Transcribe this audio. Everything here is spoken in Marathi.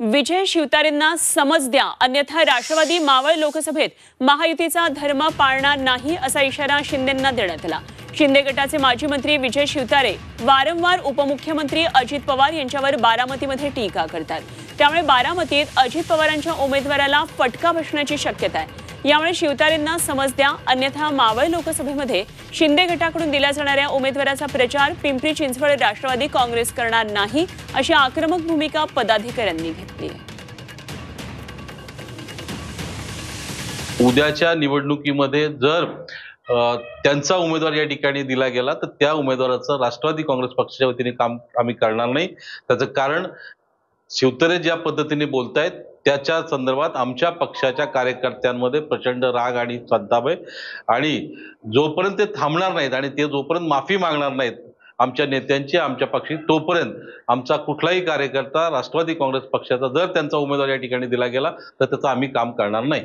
विजय शिवतारेंना समज द्या, अन्यथा राष्ट्रवादी मावळ लोकसभेत महायुतीचा धर्म पाळणार नाही असा इशारा शिंदेंना देण्यात आला। शिंदे गटाचे माजी मंत्री विजय शिवतारे वारंवार उपमुख्यमंत्री अजित पवार यांच्यावर बारामतीमध्ये टीका करतात। त्यामुळे बारामतीत अजित पवारांच्या उमेदवाराला फटका बसण्याची शक्यता आहे। यामुळे शिवतारेंना समज द्या, अन्यथा मावळ लोकसभेमध्ये शिंदे गटाकडून दिल्या जाणाऱ्या उमेदवाराचा प्रचार पिंपरी चिंचवड राष्ट्रवादी काँग्रेस करणार नाही अशी आक्रमक भूमिका पदाधिकाऱ्यांनी घेतली आहे। उद्याच्या निवडणुकीमध्ये जर त्यांचा उमेदवार या ठिकाणी दिला गेला तर त्या उमेदवाराचं राष्ट्रवादी काँग्रेस पक्षाच्या वतीने काम आम्ही करणार नाही। त्याचं कारण शिवतारे ज्या पद्धतीने बोलतायत त्याच्या संदर्भात आमच्या पक्षाच्या कार्यकर्त्यांमध्ये प्रचंड राग आणि संताप आहे आणि जोपर्यंत ते थांबणार नाहीत आणि ते जोपर्यंत माफी मागणार नाहीत आमच्या नेत्यांची, आमच्या पक्षी, तोपर्यंत आमचा कुठलाही कार्यकर्ता राष्ट्रवादी काँग्रेस पक्षाचा जर त्यांचा उमेदवार या ठिकाणी दिला गेला तर त्याचं आम्ही काम करणार नाही।